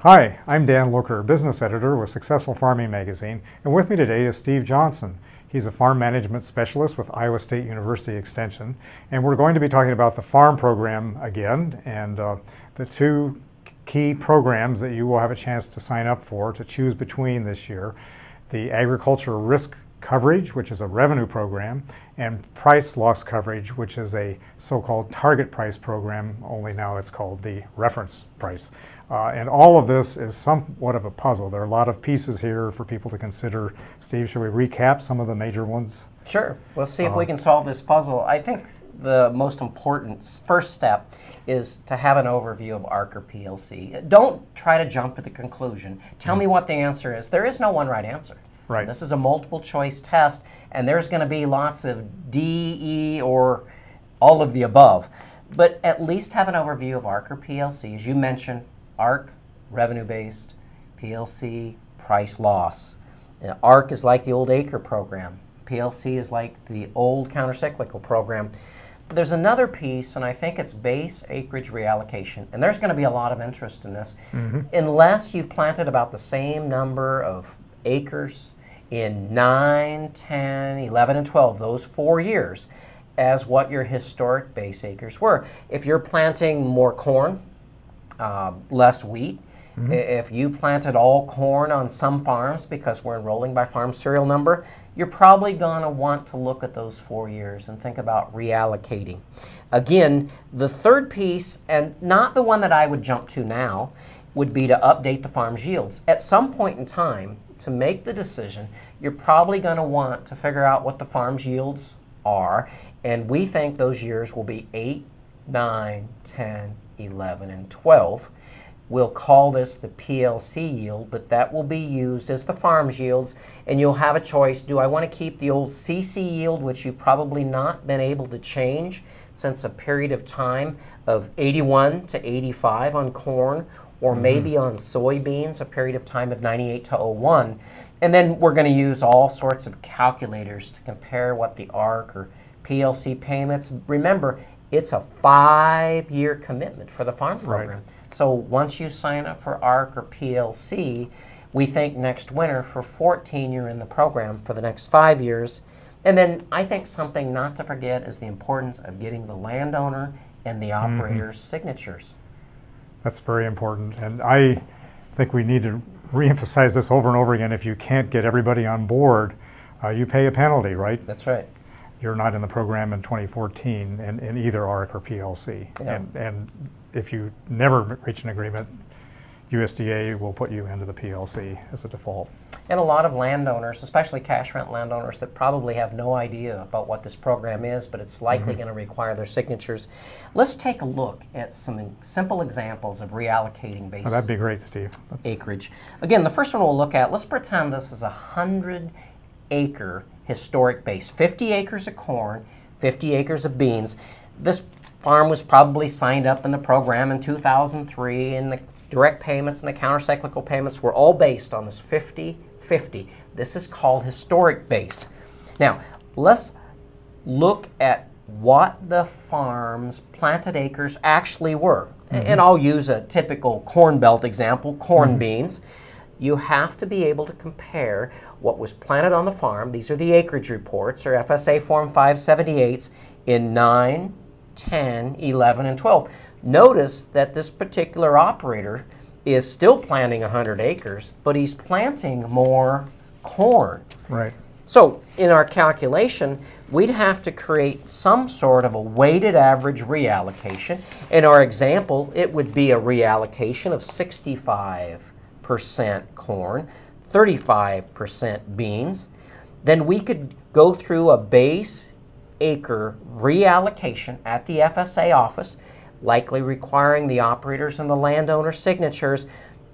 Hi, I'm Dan Looker, business editor with Successful Farming Magazine, and with me today is Steve Johnson. He's a farm management specialist with Iowa State University Extension, and we're going to be talking about the farm program again, and the two key programs that you will have a chance to sign up for to choose between this year: the agricultural risk coverage, which is a revenue program, and price loss coverage, which is a so-called target price program, only now it's called the reference price. And all of this is somewhat of a puzzle. There are a lot of pieces here for people to consider. Steve, should we recap some of the major ones? Sure. Let's see if we can solve this puzzle. I think the most important first step is to have an overview of ARC-PLC. Don't try to jump to the conclusion. Tell me what the answer is. There is no one right answer. Right. And this is a multiple choice test, and there's going to be lots of D, E, or all of the above. But at least have an overview of ARC-PLC. As you mentioned, ARC, revenue-based, PLC, price loss. ARC is like the old Acre program. PLC is like the old countercyclical program. There's another piece, and I think it's base acreage reallocation. And there's going to be a lot of interest in this. Unless you've planted about the same number of acres in 9, 10, 11, and 12, those 4 years, as what your historic base acres were. If you're planting more corn, less wheat. If you planted all corn on some farms, because we're enrolling by farm serial number, you're probably going to want to look at those 4 years and think about reallocating. Again, the third piece, and not the one that I would jump to now, would be to update the farm's yields. At some point in time, to make the decision, you're probably going to want to figure out what the farm's yields are, and we think those years will be 8, 9, 10, 11, and 12. We'll call this the PLC yield, but that will be used as the farm's yields, and you'll have a choice. Do I want to keep the old CC yield, which you've probably not been able to change since a period of time of 81 to 85 on corn, or maybe on soybeans, a period of time of 98 to 01. And then we're going to use all sorts of calculators to compare what the ARC or PLC payments. Remember, it's a 5-year commitment for the farm program. Right. So once you sign up for ARC or PLC, we think next winter for 14 you're in the program for the next 5 years. And then I think something not to forget is the importance of getting the landowner and the operator's signatures. That's very important, and I think we need to reemphasize this over and over again. If you can't get everybody on board, you pay a penalty, right? That's right. You're not in the program in 2014 in either ARC or PLC. Yeah. And if you never reach an agreement, USDA will put you into the PLC as a default. And a lot of landowners, especially cash rent landowners, that probably have no idea about what this program is, but it's likely going to require their signatures. Let's take a look at some simple examples of reallocating basis. Oh, that'd be great, Steve. Acreage. Again, the first one we'll look at, let's pretend this is a 100-acre historic base. 50 acres of corn, 50 acres of beans. This farm was probably signed up in the program in 2003, and the direct payments and the countercyclical payments were all based on this 50-50. This is called historic base. Now, let's look at what the farm's planted acres actually were. And I'll use a typical corn belt example, corn beans. You have to be able to compare what was planted on the farm. These are the acreage reports, or FSA Form 578s, in 9, 10, 11, and 12. Notice that this particular operator is still planting 100 acres, but he's planting more corn. Right. So in our calculation, we'd have to create some sort of a weighted average reallocation. In our example, it would be a reallocation of 65% corn, 35% beans. Then we could go through a base acre reallocation at the FSA office, likely requiring the operators and the landowner signatures,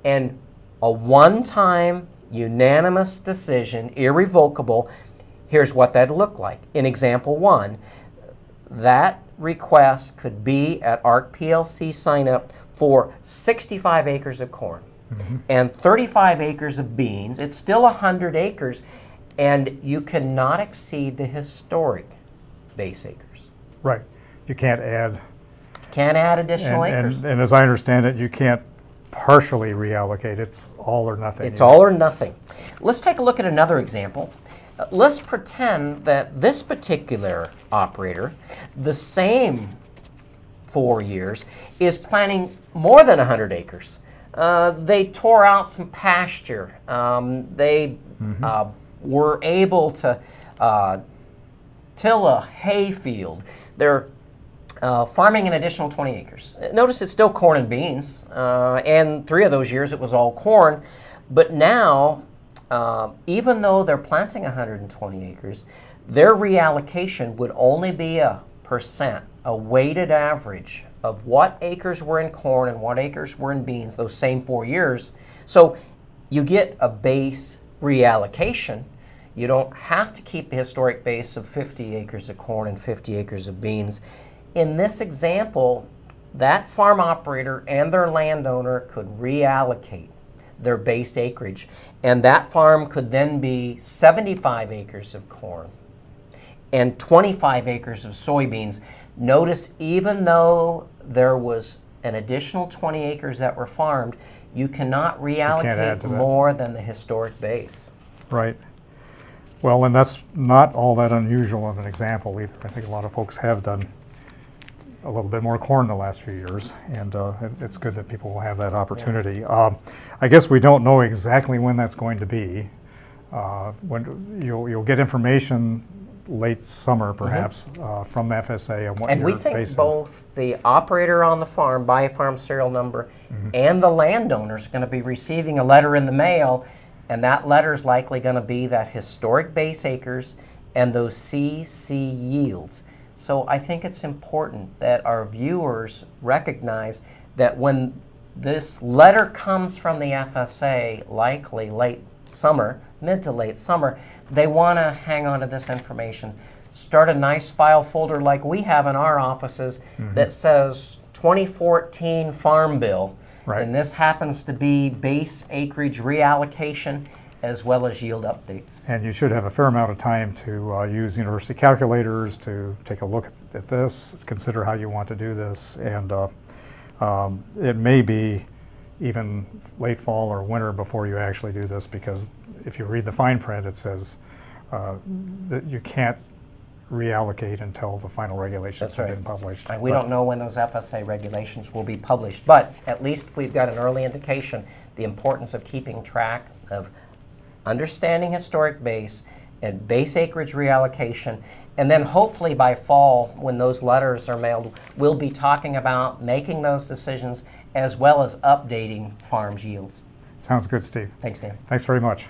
and a one-time unanimous decision, irrevocable. Here's what that'd look like. In example 1, that request could be at ARC-PLC sign-up for 65 acres of corn and 35 acres of beans. It's still 100 acres, and you cannot exceed the historic base acres. Right. You can't add Can't add additional acres. And as I understand it, you can't partially reallocate. It's all or nothing. It's all or nothing. Let's take a look at another example. Let's pretend that this particular operator, the same 4 years, is planting more than 100 acres. They tore out some pasture. They were able to till a hay field. They're farming an additional 20 acres. Notice it's still corn and beans, and 3 of those years it was all corn. But now, even though they're planting 120 acres, their reallocation would only be a percent, a weighted average of what acres were in corn and what acres were in beans those same 4 years. So you get a base reallocation. You don't have to keep a historic base of 50 acres of corn and 50 acres of beans. In this example, that farm operator and their landowner could reallocate their base acreage, and that farm could then be 75 acres of corn and 25 acres of soybeans. Notice, even though there was an additional 20 acres that were farmed, you cannot reallocate more than the historic base. Right. Well, and that's not all that unusual of an example either. I think a lot of folks have done a little bit more corn the last few years, and it's good that people will have that opportunity. Yeah. I guess we don't know exactly when that's going to be. When you'll get information late summer, perhaps, from FSA on what and your we think base is. Both the operator on the farm by a farm serial number and the landowner is going to be receiving a letter in the mail, and that letter is likely going to be that historic base acres and those CC yields. So I think it's important that our viewers recognize that when this letter comes from the FSA, likely late summer, mid to late summer, they want to hang on to this information. Start a nice file folder like we have in our offices that says 2014 Farm Bill. Right. And this happens to be base acreage reallocation as well as yield updates. And you should have a fair amount of time to use university calculators to take a look at this, consider how you want to do this, and it may be even late fall or winter before you actually do this, because if you read the fine print, it says that you can't reallocate until the final regulations have been published. And we don't know when those FSA regulations will be published, but at least we've got an early indication the importance of keeping track of understanding historic base and base acreage reallocation, and then hopefully by fall, when those letters are mailed, we'll be talking about making those decisions as well as updating farms' yields. Sounds good, Steve. Thanks, Dan. Thanks very much.